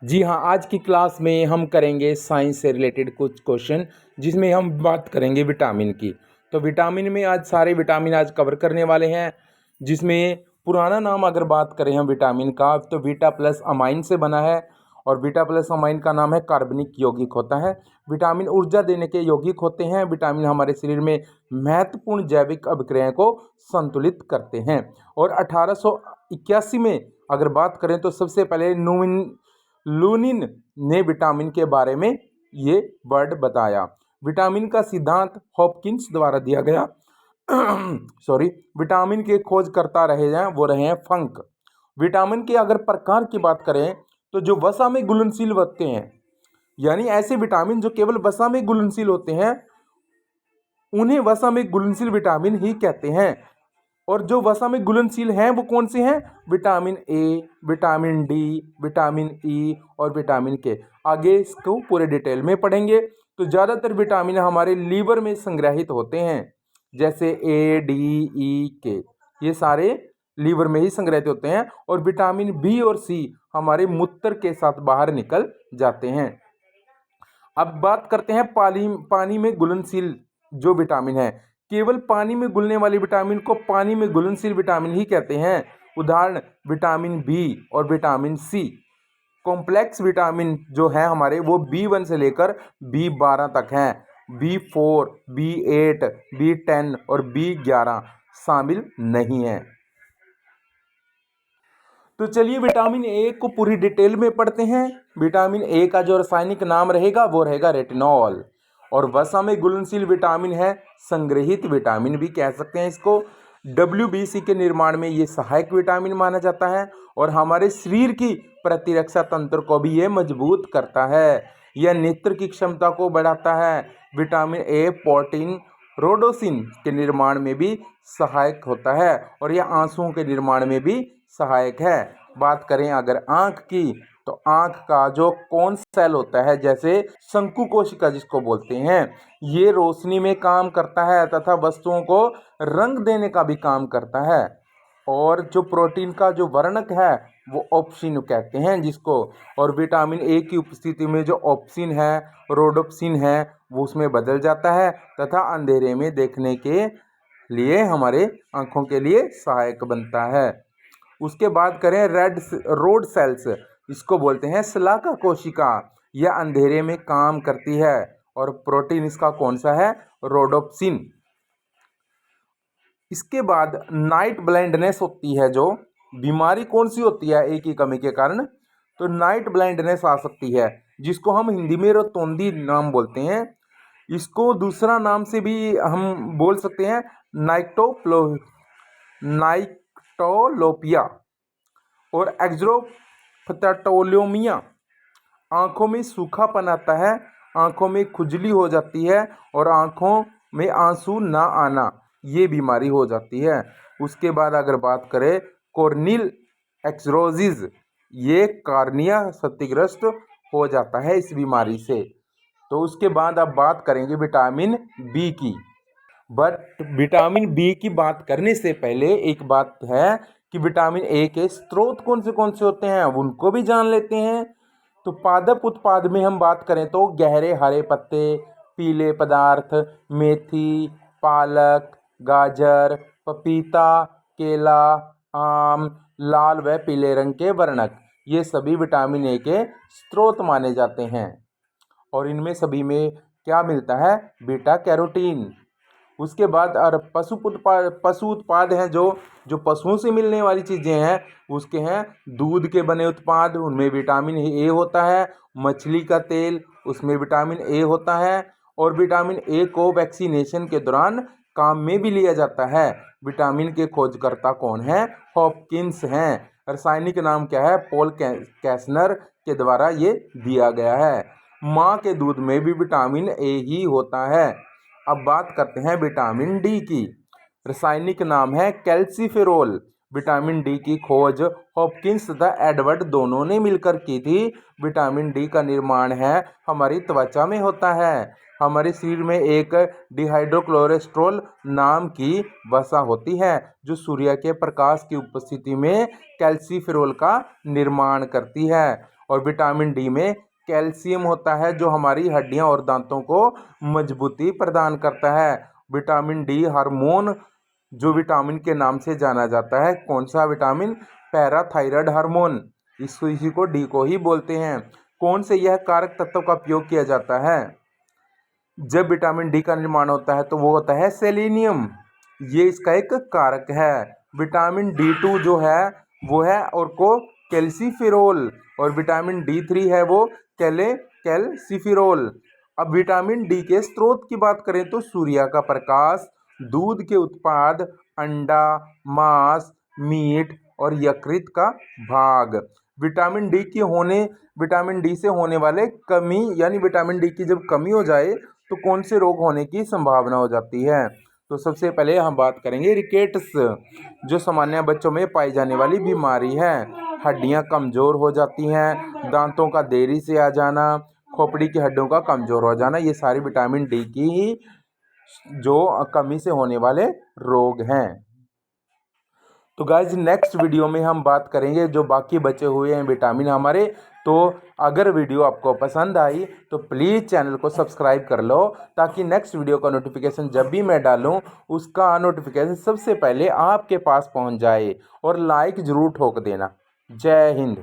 जी हाँ, आज की क्लास में हम करेंगे साइंस से रिलेटेड कुछ क्वेश्चन, जिसमें हम बात करेंगे विटामिन की। तो विटामिन में आज सारे विटामिन आज कवर करने वाले हैं, जिसमें पुराना नाम अगर बात करें हम विटामिन का तो बीटा प्लस अमाइन से बना है। और बीटा प्लस अमाइन का नाम है कार्बनिक यौगिक होता है। विटामिन ऊर्जा देने के यौगिक होते हैं। विटामिन हमारे शरीर में महत्वपूर्ण जैविक अभिक्रियाएं को संतुलित करते हैं। और 1881 में अगर बात करें तो सबसे पहले लूनिन ने विटामिन के बारे में ये वर्ड बताया। विटामिन का सिद्धांत हॉपकिंस द्वारा दिया गया। सॉरी, विटामिन के खोजकर्ता रहे हैं वो रहे हैं फंक। विटामिन के अगर प्रकार की बात करें तो जो वसा में घुलनशील होते हैं, यानी ऐसे विटामिन जो केवल वसा में घुलनशील होते हैं, उन्हें वसा में घुलनशील विटामिन ही कहते हैं। और जो वसा में घुलनशील हैं वो कौन से हैं? Vitamin A, vitamin D, vitamin E और विटामिन के। आगे इसको पूरे डिटेल में पढ़ेंगे। तो ज़्यादातर विटामिन हमारे लीवर में संग्रहित होते हैं, जैसे ए, डी, ई, के, ये सारे लीवर में ही संग्रहित होते हैं। और विटामिन बी और सी हमारे मूत्र के साथ बाहर निकल जाते हैं। अब बात करते हैं पानी में घुलनशील जो विटामिन है। केवल पानी में घुलने वाले विटामिन को पानी में घुलनशील विटामिन ही कहते हैं। उदाहरण विटामिन बी और विटामिन सी। कॉम्प्लेक्स विटामिन जो है हमारे वो B1 से लेकर B12 तक हैं। B4, B8, B10 और B11 शामिल नहीं है। तो चलिए विटामिन ए को पूरी डिटेल में पढ़ते हैं। विटामिन ए का जो रासायनिक नाम रहेगा वो रहेगा रेटिनॉल। और वसा में घुलनशील विटामिन है, संग्रहित विटामिन भी कह सकते हैं इसको। WBC के निर्माण में ये सहायक विटामिन माना जाता है। और हमारे शरीर की प्रतिरक्षा तंत्र को भी ये मजबूत करता है। यह नेत्र की क्षमता को बढ़ाता है। विटामिन ए प्रोटीन रोडोसिन के निर्माण में भी सहायक होता है। और यह आंसुओं के निर्माण में भी सहायक है। बात करें अगर आंख की, तो आंख का जो कोन सेल होता है, जैसे शंकु कोशिका जिसको बोलते हैं, ये रोशनी में काम करता है तथा वस्तुओं को रंग देने का भी काम करता है। और जो प्रोटीन का जो वर्णक है वो ऑप्सिन कहते हैं जिसको। और विटामिन ए की उपस्थिति में जो ऑप्सिन है, रोडोप्सिन है, वो उसमें बदल जाता है तथा अंधेरे में देखने के लिए हमारे आंखों के लिए सहायक बनता है। उसके बाद करें रोड सेल्स, इसको बोलते हैं शलाका कोशिका। यह अंधेरे में काम करती है। और प्रोटीन इसका कौन सा है? रोडोप्सिन। इसके बाद नाइट ब्लाइंडनेस होती है, जो बीमारी कौन सी होती है ए की कमी के कारण? तो नाइट ब्लाइंडनेस आ सकती है, जिसको हम हिंदी में रोतोंदी नाम बोलते हैं। इसको दूसरा नाम से भी हम बोल सकते हैं नाइक्टोलोपिया और एक्सोफ्थेल्मिया। आंखों में सूखापन आता है, आंखों में खुजली हो जाती है और आंखों में आंसू ना आना, ये बीमारी हो जाती है। उसके बाद अगर बात करें कॉर्नियल एक्सरोसिस, ये कार्निया क्षतिग्रस्त हो जाता है इस बीमारी से। तो उसके बाद अब बात करेंगे विटामिन बी की। बट विटामिन बी की बात करने से पहले एक बात है कि विटामिन ए के स्रोत कौन से होते हैं उनको भी जान लेते हैं। तो पादप उत्पाद में हम बात करें तो गहरे हरे पत्ते, पीले पदार्थ, मेथी, पालक, गाजर, पपीता, केला, आम, लाल व पीले रंग के वर्णक, ये सभी विटामिन ए के स्रोत माने जाते हैं। और इनमें सभी में क्या मिलता है? Beta carotene. उसके बाद और पशु उत्पाद हैं, जो पशुओं से मिलने वाली चीज़ें हैं, उसके हैं दूध के बने उत्पाद, उनमें विटामिन ए होता है। मछली का तेल, उसमें विटामिन ए होता है। और विटामिन ए को वैक्सीनेशन के दौरान काम में भी लिया जाता है। विटामिन के खोजकर्ता कौन है? हॉपकिंस हैं। रासायनिक नाम क्या है? पॉल कैसनर के द्वारा ये दिया गया है। माँ के दूध में भी विटामिन ए ही होता है। अब बात करते हैं विटामिन डी की। रासायनिक नाम है कैल्सीफेरोल। विटामिन डी की खोज हॉपकिंस तथा एडवर्ड दोनों ने मिलकर की थी। विटामिन डी का निर्माण है हमारी त्वचा में होता है। हमारे शरीर में एक डिहाइड्रोक्लोरेस्ट्रोल नाम की वसा होती है, जो सूर्य के प्रकाश की उपस्थिति में कैल्सीफेरोल का निर्माण करती है। और विटामिन डी में कैल्शियम होता है जो हमारी हड्डियां और दांतों को मजबूती प्रदान करता है। विटामिन डी हार्मोन जो विटामिन के नाम से जाना जाता है, कौन सा विटामिन? पैराथायराइड हार्मोन, इसी को डी को ही बोलते हैं। कौन से यह कारक तत्व का उपयोग किया जाता है जब विटामिन डी का निर्माण होता है? तो वो होता है सेलेनियम, ये इसका एक कारक है। विटामिन D2 जो है वो है और को कैल्सीफेरोल, और विटामिन D3 है वो कैल्सीफेरोल। अब विटामिन डी के स्रोत की बात करें तो सूर्य का प्रकाश, दूध के उत्पाद, अंडा, मांस, मीट और यकृत का भाग। विटामिन डी से होने वाले कमी, यानी विटामिन डी की जब कमी हो जाए तो कौन से रोग होने की संभावना हो जाती है? तो सबसे पहले हम बात करेंगे रिकेट्स, जो सामान्य बच्चों में पाई जाने वाली बीमारी है। हड्डियां कमज़ोर हो जाती हैं, दांतों का देरी से आ जाना, खोपड़ी की हड्डियों का कमज़ोर हो जाना, ये सारी विटामिन डी की जो कमी से होने वाले रोग हैं। तो गाइज नेक्स्ट वीडियो में हम बात करेंगे जो बाकी बचे हुए हैं विटामिन हमारे। तो अगर वीडियो आपको पसंद आई तो प्लीज़ चैनल को सब्सक्राइब कर लो, ताकि नेक्स्ट वीडियो का नोटिफिकेशन जब भी मैं डालूं उसका नोटिफिकेशन सबसे पहले आपके पास पहुंच जाए। और लाइक ज़रूर ठोक देना। जय हिंद।